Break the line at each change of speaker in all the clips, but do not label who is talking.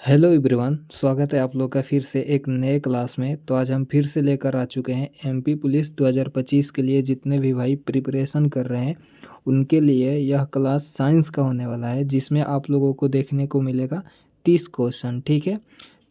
Hello everyone, स्वागत है आप लोग का फिर से एक नए क्लास में। तो आज हम फिर से लेकर आ चुके हैं एमपी पुलिस 2025 के लिए। जितने भी भाई प्रिपरेशन कर रहे हैं उनके लिए यह क्लास साइंस का होने वाला है, जिसमें आप लोगों को देखने को मिलेगा 30 क्वेश्चन। ठीक है,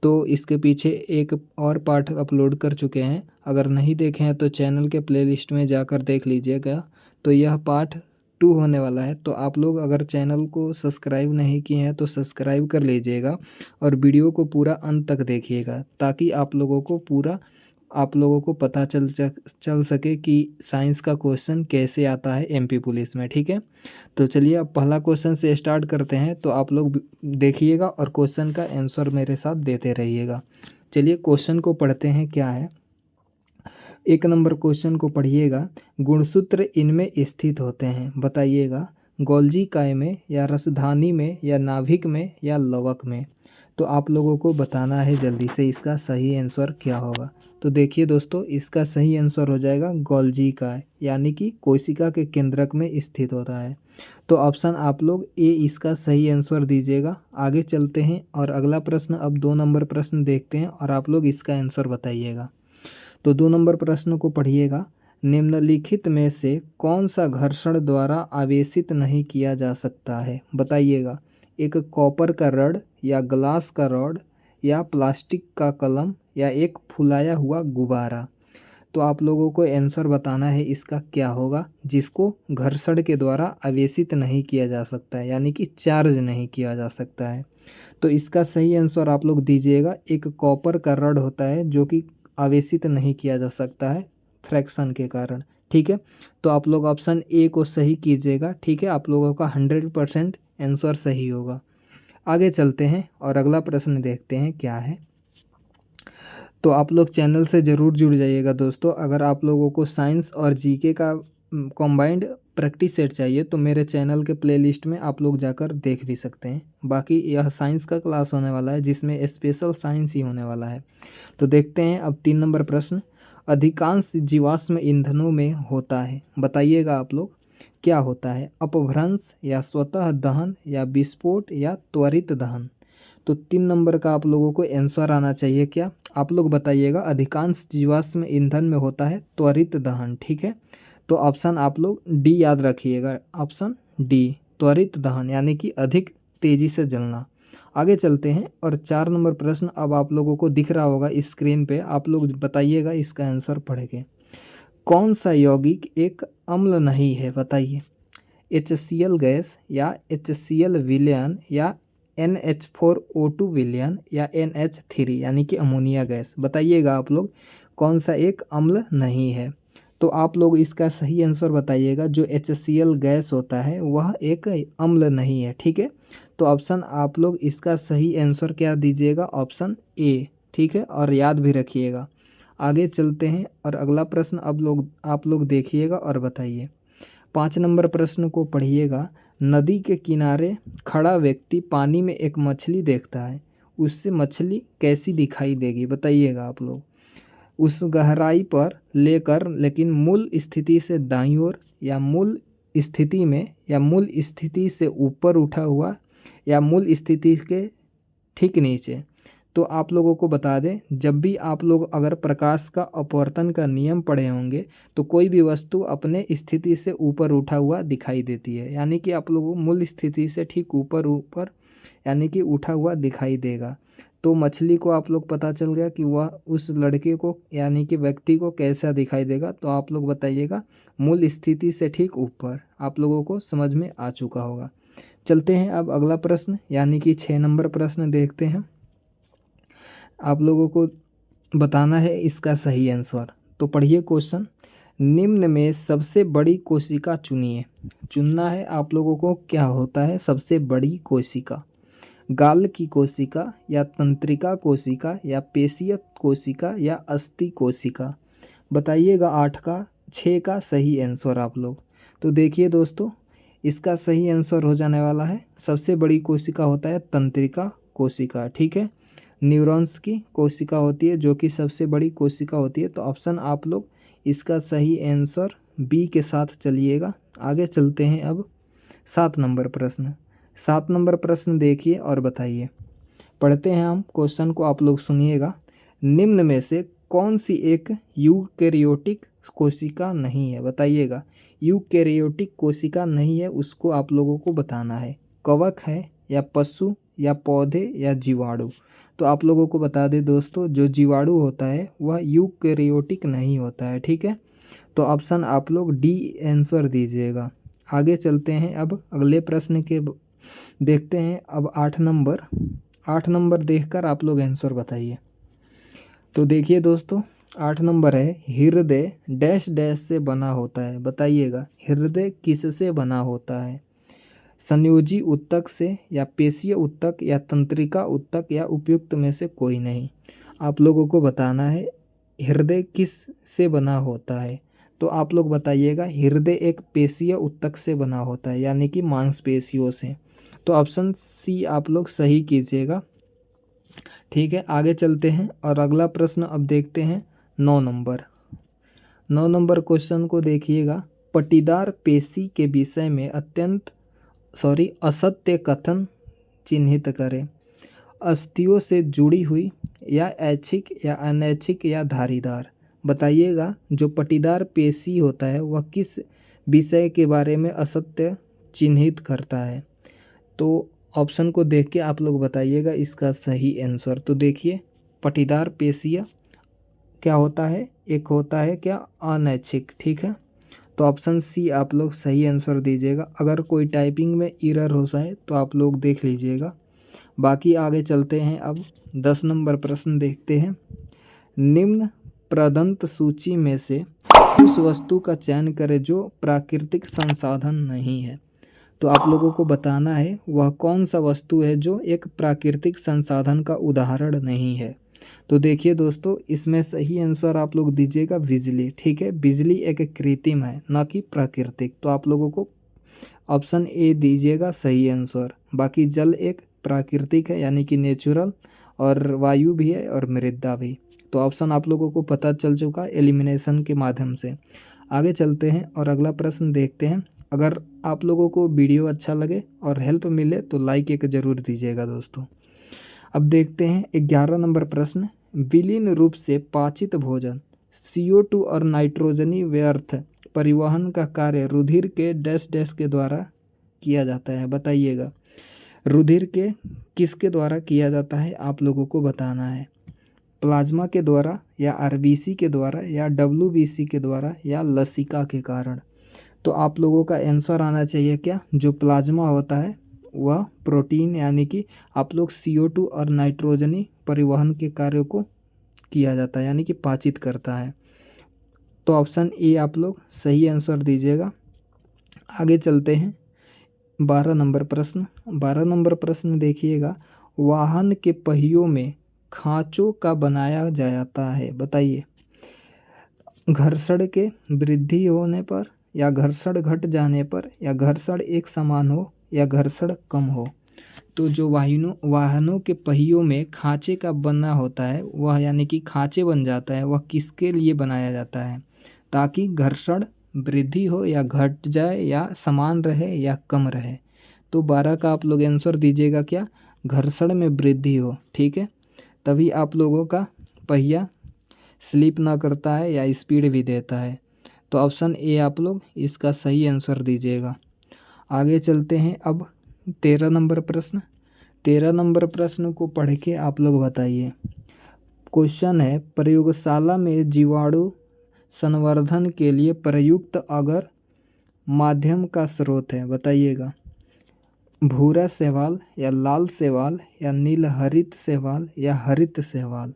तो इसके पीछे एक और पार्ट अपलोड कर चुके हैं। अगर नहीं देखे हैं तो चैनल के प्लेलिस्ट में जाकर देख लीजिएगा। तो यह पार्ट 2 होने वाला है। तो आप लोग अगर चैनल को सब्सक्राइब नहीं किए हैं तो सब्सक्राइब कर लीजिएगा और वीडियो को पूरा अंत तक देखिएगा, ताकि आप लोगों को पता चल सके कि साइंस का क्वेश्चन कैसे आता है एमपी पुलिस में। ठीक है, तो चलिए अब पहला क्वेश्चन से स्टार्ट करते हैं। तो आप लोग देखिएगा और क्वेश्चन का आंसर मेरे साथ देते रहिएगा। चलिए क्वेश्चन को पढ़ते हैं। क्या है, एक नंबर क्वेश्चन को पढ़िएगा। गुणसूत्र इनमें स्थित होते हैं, बताइएगा। गोल्जी काय में, या रसधानी में, या नाभिक में, या लवक में। तो आप लोगों को बताना है जल्दी से इसका सही आंसर क्या होगा। तो देखिए दोस्तों, इसका सही आंसर हो जाएगा गोल्जी काय, यानी कि कोशिका के केंद्रक में स्थित होता है। तो ऑप्शन आप लोग ए इसका सही आंसर दीजिएगा। आगे चलते हैं और अगला प्रश्न, अब 2 नंबर प्रश्न देखते हैं और आप लोग इसका आंसर बताइएगा। तो 2 नंबर प्रश्न को पढ़िएगा। निम्नलिखित में से कौन सा घर्षण द्वारा आवेशित नहीं किया जा सकता है, बताइएगा। एक कॉपर का रड, या ग्लास का रॉड, या प्लास्टिक का कलम, या एक फुलाया हुआ गुब्बारा। तो आप लोगों को आंसर बताना है इसका क्या होगा, जिसको घर्षण के द्वारा आवेशित नहीं किया जा सकता है, यानी कि चार्ज नहीं किया जा सकता है। तो इसका सही आंसर आप लोग दीजिएगा। एक कॉपर का रड होता है जो कि आवेशित नहीं किया जा सकता है फ्रैक्शन के कारण। ठीक है, तो आप लोग ऑप्शन ए को सही कीजिएगा। ठीक है, आप लोगों का 100% आंसर सही होगा। आगे चलते हैं और अगला प्रश्न देखते हैं क्या है। तो आप लोग चैनल से ज़रूर जुड़ जाइएगा दोस्तों। अगर आप लोगों को साइंस और जीके का कॉम्बाइंड प्रैक्टिस सेट चाहिए तो मेरे चैनल के प्लेलिस्ट में आप लोग जाकर देख भी सकते हैं। बाकी यह साइंस का क्लास होने वाला है, जिसमें स्पेशल साइंस ही होने वाला है। तो देखते हैं अब 3 नंबर प्रश्न। अधिकांश जीवाश्म ईंधनों में होता है, बताइएगा आप लोग क्या होता है। अपभ्रंश, या स्वतः दहन, या विस्फोट, या त्वरित दहन। तो 3 नंबर का आप लोगों को आंसर आना चाहिए। क्या आप लोग बताइएगा। अधिकांश जीवाश्म ईंधन में होता है त्वरित दहन। ठीक है, तो ऑप्शन आप लोग डी याद रखिएगा। ऑप्शन डी, त्वरित दहन, यानी कि अधिक तेजी से जलना। आगे चलते हैं और 4 नंबर प्रश्न अब आप लोगों को दिख रहा होगा स्क्रीन पे। आप लोग बताइएगा इसका आंसर पढ़ के। कौन सा यौगिक एक अम्ल नहीं है, बताइए। HCl गैस, या HCl विलयन, या NH4O2 विलयन, या NH3 यानी कि अमोनिया गैस। बताइएगा आप लोग कौन सा एक अम्ल नहीं है। तो आप लोग इसका सही आंसर बताइएगा। जो HCl गैस होता है वह एक अम्ल नहीं है। ठीक है, तो ऑप्शन आप लोग इसका सही आंसर क्या दीजिएगा, ऑप्शन ए। ठीक है, और याद भी रखिएगा। आगे चलते हैं और अगला प्रश्न अब आप लोग देखिएगा और बताइए। 5 नंबर प्रश्न को पढ़िएगा। नदी के किनारे खड़ा व्यक्ति पानी में एक मछली देखता है, उससे मछली कैसी दिखाई देगी, बताइएगा आप लोग। उस गहराई पर लेकर लेकिन मूल स्थिति से दाईं ओर, या मूल स्थिति में, या मूल स्थिति से ऊपर उठा हुआ, या मूल स्थिति के ठीक नीचे। तो आप लोगों को बता दें, जब भी आप लोग अगर प्रकाश का अपवर्तन का नियम पढ़े होंगे तो कोई भी वस्तु अपने स्थिति से ऊपर उठा हुआ दिखाई देती है, यानी कि आप लोगों को मूल स्थिति से ठीक ऊपर ऊपर यानी कि उठा हुआ दिखाई देगा। तो मछली को आप लोग पता चल गया कि वह उस लड़के को यानी कि व्यक्ति को कैसा दिखाई देगा। तो आप लोग बताइएगा मूल स्थिति से ठीक ऊपर। आप लोगों को समझ में आ चुका होगा। चलते हैं अब अगला प्रश्न यानी कि 6 नंबर प्रश्न देखते हैं। आप लोगों को बताना है इसका सही आंसर। तो पढ़िए क्वेश्चन। निम्न में सबसे बड़ी कोशिका चुनिए। चुनना है आप लोगों को क्या होता है सबसे बड़ी कोशिका। गाल की कोशिका, या तंत्रिका कोशिका, या पेशीय कोशिका, या अस्थि कोशिका। बताइएगा 8 का 6 का सही आंसर आप लोग। तो देखिए दोस्तों, इसका सही आंसर हो जाने वाला है सबसे बड़ी कोशिका होता है तंत्रिका कोशिका। ठीक है, न्यूरॉन्स की कोशिका होती है जो कि सबसे बड़ी कोशिका होती है। तो ऑप्शन आप लोग इसका सही आंसर बी के साथ चलिएगा। आगे चलते हैं अब 7 नंबर प्रश्न। 7 नंबर प्रश्न देखिए और बताइए। पढ़ते हैं हम क्वेश्चन को, आप लोग सुनिएगा। निम्न में से कौन सी एक यूकैरियोटिक कोशिका नहीं है, बताइएगा। यूकैरियोटिक कोशिका नहीं है, उसको आप लोगों को बताना है। कवक है या पशु या पौधे या जीवाणु। तो आप लोगों को बता दें दोस्तों, जो जीवाणु होता है वह यूकैरियोटिक नहीं होता है, ठीक है। तो ऑप्शन आप लोग डी आंसर दीजिएगा। आगे चलते हैं अब अगले प्रश्न के देखते हैं। अब 8 नंबर देखकर आप लोग आंसर बताइए। तो देखिए दोस्तों, 8 नंबर है, हृदय डैश डैश से बना होता है, बताइएगा। हृदय किससे बना होता है? संयोजी ऊतक से या पेशीय ऊतक या तंत्रिका ऊतक या उपयुक्त में से कोई नहीं। आप लोगों को बताना है हृदय किस से बना होता है। तो आप लोग बताइएगा, हृदय एक पेशीय ऊतक से बना होता है, यानी कि मांसपेशियों से। तो ऑप्शन सी आप लोग सही कीजिएगा, ठीक है। आगे चलते हैं और अगला प्रश्न अब देखते हैं। 9 नंबर क्वेश्चन को देखिएगा। पट्टीदार पेशी के विषय में असत्य कथन चिन्हित करें। अस्थियों से जुड़ी हुई या ऐच्छिक या अनैच्छिक या धारीदार। बताइएगा, जो पट्टीदार पेशी होता है वह किस विषय के बारे में असत्य चिन्हित करता है। तो ऑप्शन को देख के आप लोग बताइएगा इसका सही आंसर। तो देखिए, पट्टीदार पेशियाँ क्या होता है, एक होता है क्या, अनैच्छिक, ठीक है। तो ऑप्शन सी आप लोग सही आंसर दीजिएगा। अगर कोई टाइपिंग में एरर हो जाए तो आप लोग देख लीजिएगा। बाकी आगे चलते हैं। अब 10 नंबर प्रश्न देखते हैं। निम्न प्रदत्त सूची में से उस वस्तु का चयन करें जो प्राकृतिक संसाधन नहीं है। तो आप लोगों को बताना है वह कौन सा वस्तु है जो एक प्राकृतिक संसाधन का उदाहरण नहीं है। तो देखिए दोस्तों, इसमें सही आंसर आप लोग दीजिएगा बिजली, ठीक है। बिजली एक कृत्रिम है, ना कि प्राकृतिक। तो आप लोगों को ऑप्शन ए दीजिएगा सही आंसर। बाकी जल एक प्राकृतिक है, यानी कि नेचुरल, और वायु भी है और मृदा भी। तो ऑप्शन आप लोगों को पता चल चुका एलिमिनेशन के माध्यम से। आगे चलते हैं और अगला प्रश्न देखते हैं। अगर आप लोगों को वीडियो अच्छा लगे और हेल्प मिले तो लाइक एक ज़रूर दीजिएगा दोस्तों। अब देखते हैं 11 नंबर प्रश्न। विलीन रूप से पाचित भोजन CO2 और नाइट्रोजनी व्यर्थ परिवहन का कार्य रुधिर के डैश डैश के द्वारा किया जाता है। बताइएगा, रुधिर के किसके द्वारा किया जाता है, आप लोगों को बताना है। प्लाज्मा के द्वारा या RBC के द्वारा या WBC के द्वारा या लसिका के कारण। तो आप लोगों का आंसर आना चाहिए क्या, जो प्लाज्मा होता है वह प्रोटीन, यानी कि आप लोग CO2 और नाइट्रोजनी परिवहन के कार्यों को किया जाता है, यानी कि पाचित करता है। तो ऑप्शन ए आप लोग सही आंसर दीजिएगा। आगे चलते हैं 12 नंबर प्रश्न। 12 नंबर प्रश्न देखिएगा। वाहन के पहियों में खांचों का बनाया जाता है, बताइए। घर्षण के वृद्धि होने पर या घर्षण घट जाने पर या घर्षण एक समान हो या घर्षण कम हो। तो जो वाहनों के पहियों में खांचे का बना होता है वह, यानी कि खांचे बन जाता है, वह किसके लिए बनाया जाता है, ताकि घर्षण वृद्धि हो या घट जाए या समान रहे या कम रहे। तो 12 का आप लोग आंसर दीजिएगा क्या, घर्षण में वृद्धि हो, ठीक है। तभी आप लोगों का पहिया स्लिप ना करता है या स्पीड भी देता है। तो ऑप्शन ए आप लोग इसका सही आंसर दीजिएगा। आगे चलते हैं अब 13 नंबर प्रश्न। 13 नंबर प्रश्न को पढ़ के आप लोग बताइए। क्वेश्चन है, प्रयोगशाला में जीवाणु संवर्धन के लिए प्रयुक्त अगर माध्यम का स्रोत है, बताइएगा। भूरा शैवाल या लाल शैवाल या नील हरित शैवाल या हरित शैवाल।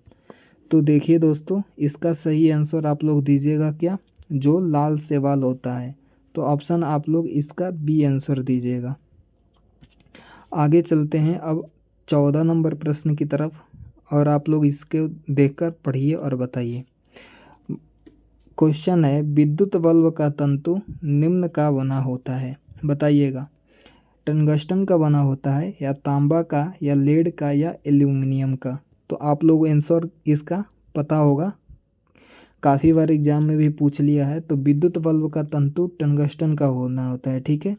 तो देखिए दोस्तों, इसका सही आंसर आप लोग दीजिएगा क्या, जो लाल शैवाल होता है। तो ऑप्शन आप लोग इसका बी आंसर दीजिएगा। आगे चलते हैं अब 14 नंबर प्रश्न की तरफ, और आप लोग इसके देखकर पढ़िए और बताइए। क्वेश्चन है, विद्युत बल्ब का तंतु निम्न का बना होता है, बताइएगा। टंगस्टन का बना होता है या तांबा का या लेड का या एल्यूमिनियम का। तो आप लोग आंसर इसका पता होगा, काफ़ी बार एग्जाम में भी पूछ लिया है। तो विद्युत बल्ब का तंतु टंगस्टन का होना होता है, ठीक है।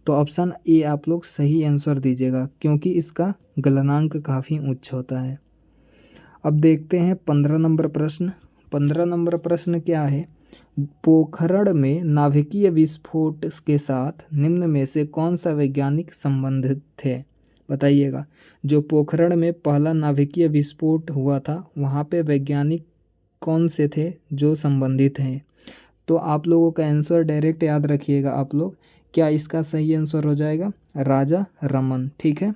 तो ऑप्शन ए आप लोग सही आंसर दीजिएगा, क्योंकि इसका गलनांक काफ़ी उच्च होता है। अब देखते हैं 15 नंबर प्रश्न। 15 नंबर प्रश्न क्या है? पोखरण में नाभिकीय विस्फोट के साथ निम्न में से कौन सा वैज्ञानिक संबंधित थे? बताइएगा। जो पोखरण में पहला नाभिकीय विस्फोट हुआ था, वहाँ पे वैज्ञानिक कौन से थे जो संबंधित हैं? तो आप लोगों का आंसर डायरेक्ट याद रखिएगा आप लोग। क्या इसका सही आंसर हो जाएगा? राजा रमन। ठीक है,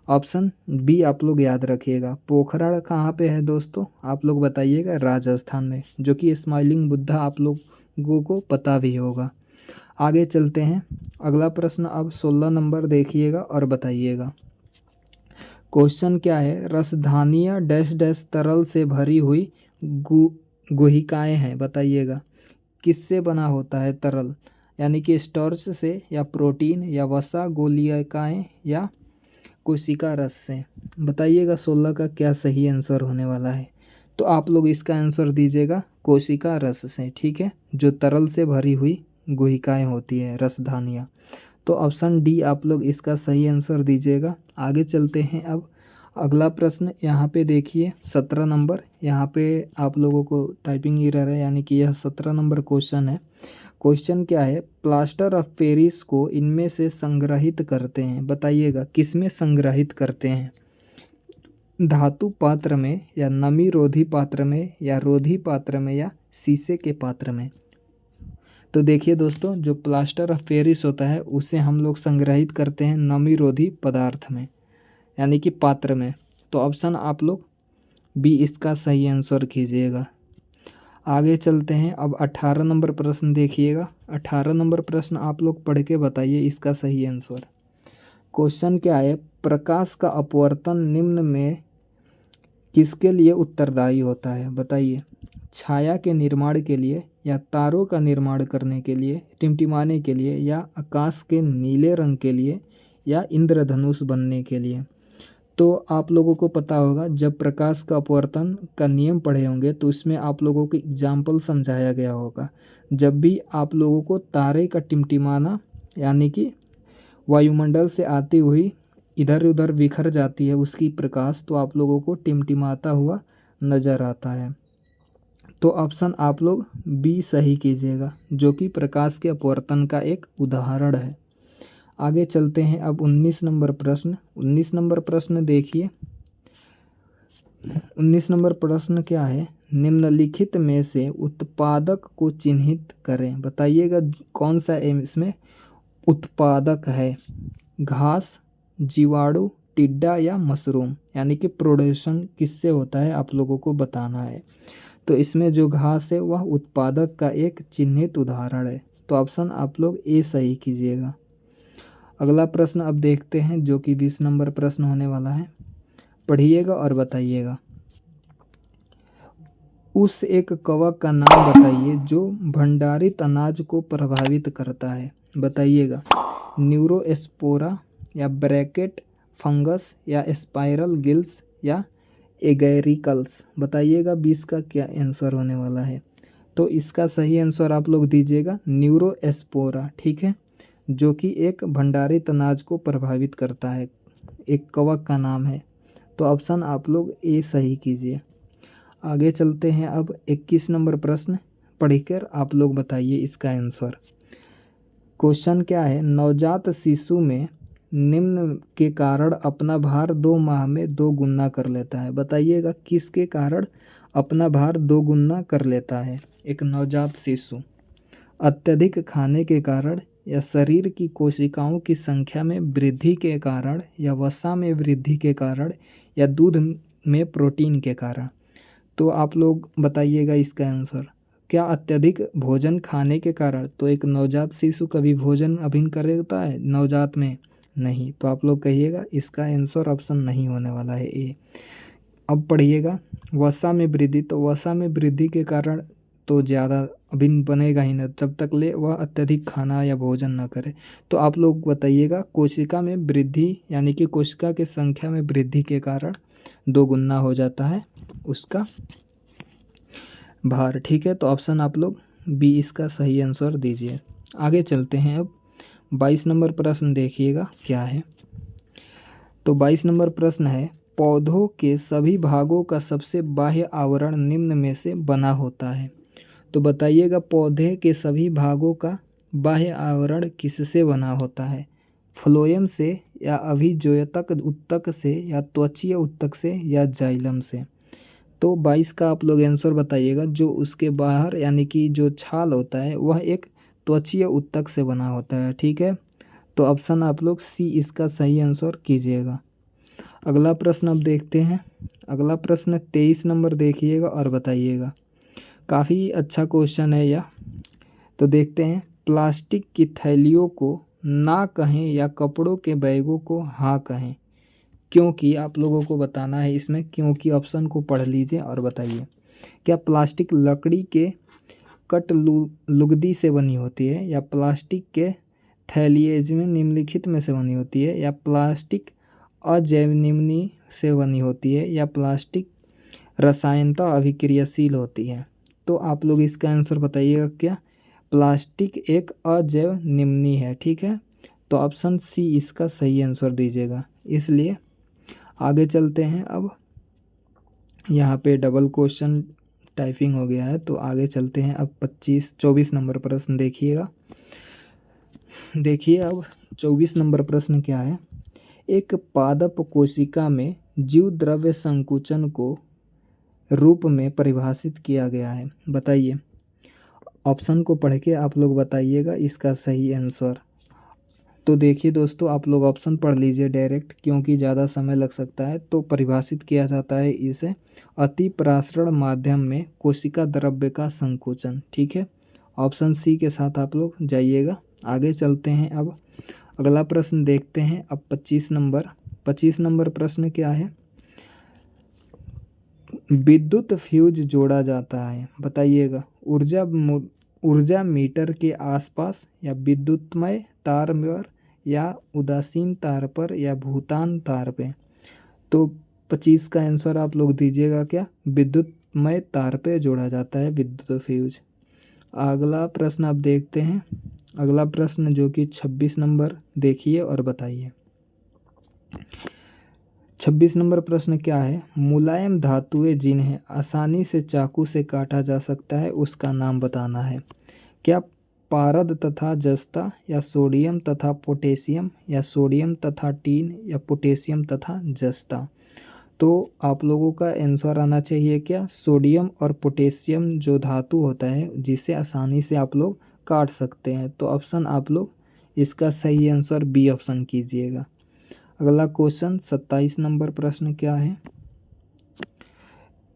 ऑप्शन बी आप लोग याद रखिएगा। पोखरण कहाँ पे है दोस्तों? आप लोग बताइएगा। राजस्थान में, जो कि स्माइलिंग बुद्धा आप लोगों को पता भी होगा। आगे चलते हैं। अगला प्रश्न अब 16 नंबर देखिएगा और बताइएगा। क्वेश्चन क्या है? रसधानियाँ डैश डैश तरल से भरी हुई गुहिकाएँ हैं। बताइएगा किससे बना होता है तरल? यानी कि स्टार्च से, या प्रोटीन, या वसा, गोलिकाएँ, या कोशिका रस से। बताइएगा 16 का क्या सही आंसर होने वाला है? तो आप लोग इसका आंसर दीजिएगा कोशिका रस से। ठीक है, जो तरल से भरी हुई गुहिकाएँ होती है, रसधानियाँ। तो ऑप्शन डी आप लोग इसका सही आंसर दीजिएगा। आगे चलते हैं अब। अगला प्रश्न यहाँ पे देखिए 17 नंबर। यहाँ पे आप लोगों को टाइपिंग एरर है, यानी कि यह 17 नंबर क्वेश्चन है। क्वेश्चन क्या है? प्लास्टर ऑफ पेरिस को इनमें से संग्रहित करते हैं। बताइएगा किस में संग्रहित करते हैं? धातु पात्र में, या नमी रोधी पात्र में, या रोधी पात्र में, या शीशे के पात्र में? तो देखिए दोस्तों, जो प्लास्टर ऑफ पेरिस होता है उसे हम लोग संग्रहित करते हैं नमी रोधी पदार्थ में, यानी कि पात्र में। तो ऑप्शन आप लोग बी इसका सही आंसर कीजिएगा। आगे चलते हैं। अब 18 नंबर प्रश्न देखिएगा। 18 नंबर प्रश्न आप लोग पढ़ के बताइए इसका सही आंसर। क्वेश्चन क्या है? प्रकाश का अपवर्तन निम्न में किसके लिए उत्तरदायी होता है? बताइए। छाया के निर्माण के लिए, या तारों का निर्माण करने के लिए, टिमटिमाने के लिए, या आकाश के नीले रंग के लिए, या इंद्रधनुष बनने के लिए? तो आप लोगों को पता होगा, जब प्रकाश का अपवर्तन का नियम पढ़े होंगे तो इसमें आप लोगों को एग्जाम्पल समझाया गया होगा। जब भी आप लोगों को तारे का टिमटिमाना, यानी कि वायुमंडल से आती हुई इधर उधर बिखर जाती है उसकी प्रकाश, तो आप लोगों को टिमटिमाता हुआ नज़र आता है। तो ऑप्शन आप लोग बी सही कीजिएगा, जो कि प्रकाश के अपवर्तन का एक उदाहरण है। आगे चलते हैं अब 19 नंबर प्रश्न। 19 नंबर प्रश्न देखिए। 19 नंबर प्रश्न क्या है? निम्नलिखित में से उत्पादक को चिन्हित करें। बताइएगा कौन सा इसमें उत्पादक है? घास, जीवाणु, टिड्डा, या मशरूम? यानी कि प्रोडक्शन किससे होता है आप लोगों को बताना है। तो इसमें जो घास है वह उत्पादक का एक चिन्हित उदाहरण है। तो ऑप्शन आप लोग ए सही कीजिएगा। अगला प्रश्न अब देखते हैं, जो कि 20 नंबर प्रश्न होने वाला है। पढ़िएगा और बताइएगा। उस एक कवक का नाम बताइए जो भंडारित अनाज को प्रभावित करता है। बताइएगा। न्यूरोस्पोरा, या ब्रैकेट फंगस, या स्पाइरल गिल्स, या एगेरिकल्स? बताइएगा 20 का क्या आंसर होने वाला है? तो इसका सही आंसर आप लोग दीजिएगा न्यूरोस्पोरा। ठीक है, जो कि एक भंडारित अनाज को प्रभावित करता है, एक कवक का नाम है। तो ऑप्शन आप लोग ए सही कीजिए। आगे चलते हैं अब 21 नंबर प्रश्न। पढ़कर आप लोग बताइए इसका आंसर। क्वेश्चन क्या है? नवजात शिशु में निम्न के कारण अपना भार 2 माह में 2 गुना कर लेता है। बताइएगा किसके कारण अपना भार 2 गुना कर लेता है एक नवजात शिशु? अत्यधिक खाने के कारण, या शरीर की कोशिकाओं की संख्या में वृद्धि के कारण, या वसा में वृद्धि के कारण, या दूध में प्रोटीन के कारण? तो आप लोग बताइएगा इसका आंसर। क्या अत्यधिक भोजन खाने के कारण? तो एक नवजात शिशु कभी भोजन अभिन्न करता है नवजात में? नहीं। तो आप लोग कहिएगा इसका आंसर ऑप्शन नहीं होने वाला है ए। अब पढ़िएगा। वसा में वृद्धि, तो वसा में वृद्धि के कारण तो ज़्यादा अभिन्न बनेगा ही ना जब तक ले वह अत्यधिक खाना या भोजन ना करे। तो आप लोग बताइएगा कोशिका में वृद्धि, यानी कि कोशिका की संख्या में वृद्धि के कारण 2 गुना हो जाता है उसका भार। ठीक है, तो ऑप्शन आप लोग बी इसका सही आंसर दीजिए। आगे चलते हैं अब 22 नंबर प्रश्न देखिएगा क्या है। तो 22 नंबर प्रश्न है, पौधों के सभी भागों का सबसे बाह्य आवरण निम्न में से बना होता है। तो बताइएगा पौधे के सभी भागों का बाह्य आवरण किससे बना होता है? फ्लोएम से, या अभिजोयतक उत्तक से, या त्वचीय उत्तक से, या जाइलम से। तो 22 का आप लोग आंसर बताइएगा। जो उसके बाहर यानी कि जो छाल होता है वह एक त्वचीय उत्तक से बना होता है। ठीक है, तो ऑप्शन आप लोग सी इसका सही आंसर कीजिएगा। अगला प्रश्न अब देखते हैं। अगला प्रश्न 23 नंबर देखिएगा और बताइएगा। काफ़ी अच्छा क्वेश्चन है यह। तो देखते हैं, प्लास्टिक की थैलियों को ना कहें या कपड़ों के बैगों को हाँ कहें। क्योंकि आप लोगों को बताना है इसमें, क्योंकि ऑप्शन को पढ़ लीजिए और बताइए। क्या प्लास्टिक लकड़ी के लुगदी से बनी होती है, या प्लास्टिक के थैलिएज में निम्नलिखित में से बनी होती है, या प्लास्टिक अजैवनिम्नी से बनी होती है, या प्लास्टिक रसायनतः अभिक्रियाशील होती है। तो आप लोग इसका आंसर बताइएगा। क्या प्लास्टिक एक अजैव निम्नी है? ठीक है, तो ऑप्शन सी इसका सही आंसर दीजिएगा। इसलिए आगे चलते हैं। अब यहाँ पे डबल क्वेश्चन टाइपिंग हो गया है, तो आगे चलते हैं। अब 24 नंबर प्रश्न देखिएगा। देखिए अब 24 नंबर प्रश्न क्या है। एक पादप कोशिका में जीव द्रव्य संकुचन को रूप में परिभाषित किया गया है। बताइए। ऑप्शन को पढ़ के आप लोग बताइएगा इसका सही आंसर। तो देखिए दोस्तों, आप लोग ऑप्शन पढ़ लीजिए डायरेक्ट, क्योंकि ज़्यादा समय लग सकता है। तो परिभाषित किया जाता है इसे अति प्रसारण माध्यम में कोशिका द्रव्य का संकुचन। ठीक है, ऑप्शन सी के साथ आप लोग जाइएगा। आगे चलते हैं। अब अगला प्रश्न देखते हैं। अब 25 नंबर प्रश्न क्या है। विद्युत फ्यूज जोड़ा जाता है। बताइएगा। ऊर्जा मीटर के आसपास, या विद्युतमय तार पर, या उदासीन तार पर, या भूतान तार पे। तो 25 का आंसर आप लोग दीजिएगा। क्या विद्युतमय तार पे जोड़ा जाता है विद्युत फ्यूज। अगला प्रश्न आप देखते हैं। अगला प्रश्न जो कि 26 नंबर देखिए और बताइए। 26 नंबर प्रश्न क्या है। मुलायम धातुएं जिन्हें आसानी से चाकू से काटा जा सकता है उसका नाम बताना है। क्या पारद तथा जस्ता, या सोडियम तथा पोटेशियम, या सोडियम तथा टीन, या पोटेशियम तथा जस्ता। तो आप लोगों का आंसर आना चाहिए क्या सोडियम और पोटेशियम जो धातु होता है जिसे आसानी से आप लोग काट सकते हैं। तो ऑप्शन आप लोग इसका सही आंसर बी ऑप्शन कीजिएगा। अगला क्वेश्चन 27 नंबर प्रश्न क्या है।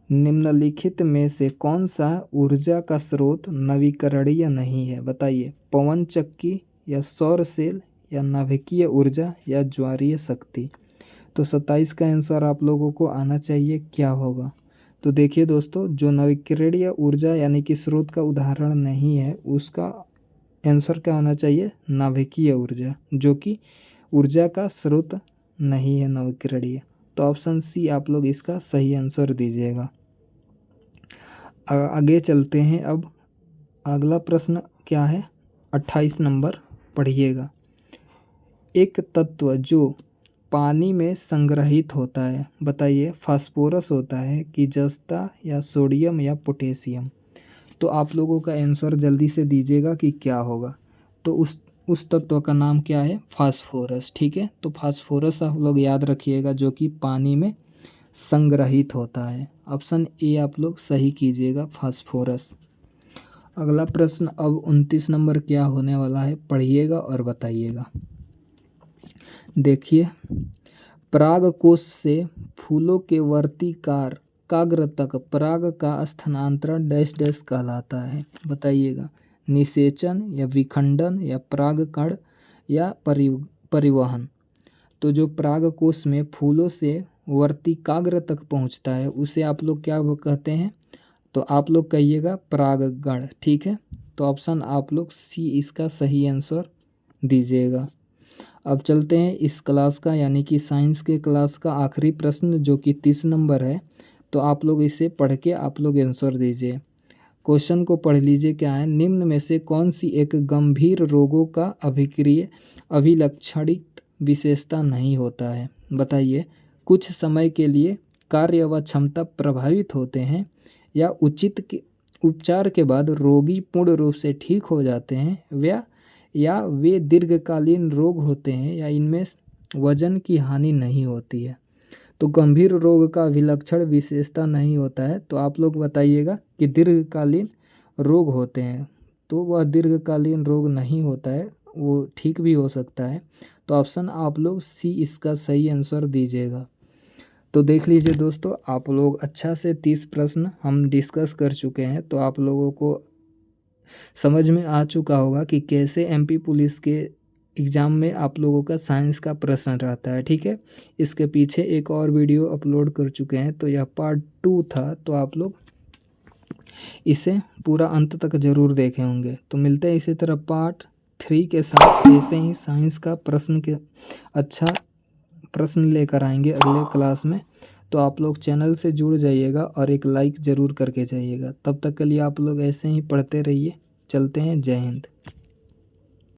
निम्नलिखित में से कौन सा ऊर्जा का स्रोत नवीकरणीय नहीं है। बताइए। पवन चक्की, या सौर सेल, या नाभिकीय ऊर्जा, या ज्वारीय शक्ति। तो 27 का आंसर आप लोगों को आना चाहिए क्या होगा। तो देखिए दोस्तों, जो नवीकरणीय ऊर्जा यानी कि स्रोत का उदाहरण नहीं है उसका आंसर क्या होना चाहिए, नाभिकीय ऊर्जा, जो कि ऊर्जा का स्रोत नहीं है नवीकरणीय। तो ऑप्शन सी आप लोग इसका सही आंसर दीजिएगा। आगे चलते हैं। अब अगला प्रश्न क्या है 28 नंबर पढ़िएगा। एक तत्व जो पानी में संग्रहित होता है। बताइए। फास्फोरस होता है कि जस्ता, या सोडियम, या पोटेशियम। तो आप लोगों का आंसर जल्दी से दीजिएगा कि क्या होगा। तो उस तत्व का नाम क्या है, फास्फोरस। ठीक है, तो फास्फोरस आप लोग याद रखिएगा जो कि पानी में संग्रहित होता है। ऑप्शन ए आप लोग सही कीजिएगा, फास्फोरस। अगला प्रश्न अब 29 नंबर क्या होने वाला है पढ़िएगा और बताइएगा। देखिए। परागकोश से फूलों के वर्तिकार काग्र तक पराग का स्थानांतरण डैश डैश कहलाता है। बताइएगा। निषेचन, या विखंडन, या परागकण, या परिवहन। तो जो परागकोश में फूलों से वर्तिकाग्र तक पहुंचता है उसे आप लोग क्या कहते हैं। तो आप लोग कहिएगा परागकण। ठीक है, तो ऑप्शन आप लोग सी इसका सही आंसर दीजिएगा। अब चलते हैं इस क्लास का यानी कि साइंस के क्लास का आखिरी प्रश्न जो कि 30 नंबर है। तो आप लोग इसे पढ़ के आप लोग आंसर दीजिए। क्वेश्चन को पढ़ लीजिए क्या है। निम्न में से कौन सी एक गंभीर रोगों का अभिक्रिय अभिलक्षणिक विशेषता नहीं होता है? बताइए। कुछ समय के लिए कार्य व क्षमता प्रभावित होते हैं, या उपचार के बाद रोगी पूर्ण रूप से ठीक हो जाते हैं, या वे दीर्घकालीन रोग होते हैं, या इनमें वजन की हानि नहीं होती है। तो गंभीर रोग का विलक्षण विशेषता नहीं होता है, तो आप लोग बताइएगा कि दीर्घकालीन रोग होते हैं। तो वह दीर्घकालीन रोग नहीं होता है, वो ठीक भी हो सकता है। तो ऑप्शन आप लोग सी इसका सही आंसर दीजिएगा। तो देख लीजिए दोस्तों, आप लोग अच्छा से 30 प्रश्न हम डिस्कस कर चुके हैं। तो आप लोगों को समझ में आ चुका होगा कि कैसे एमपी पुलिस के एग्ज़ाम में आप लोगों का साइंस का प्रश्न रहता है। ठीक है, इसके पीछे एक और वीडियो अपलोड कर चुके हैं, तो यह पार्ट 2 था। तो आप लोग इसे पूरा अंत तक ज़रूर देखे होंगे। तो मिलते हैं इसी तरह पार्ट 3 के साथ। ऐसे ही साइंस का प्रश्न के अच्छा प्रश्न लेकर आएंगे अगले क्लास में। तो आप लोग चैनल से जुड़ जाइएगा और एक लाइक ज़रूर करके जाइएगा। तब तक के लिए आप लोग ऐसे ही पढ़ते रहिए। चलते हैं, जय हिंद।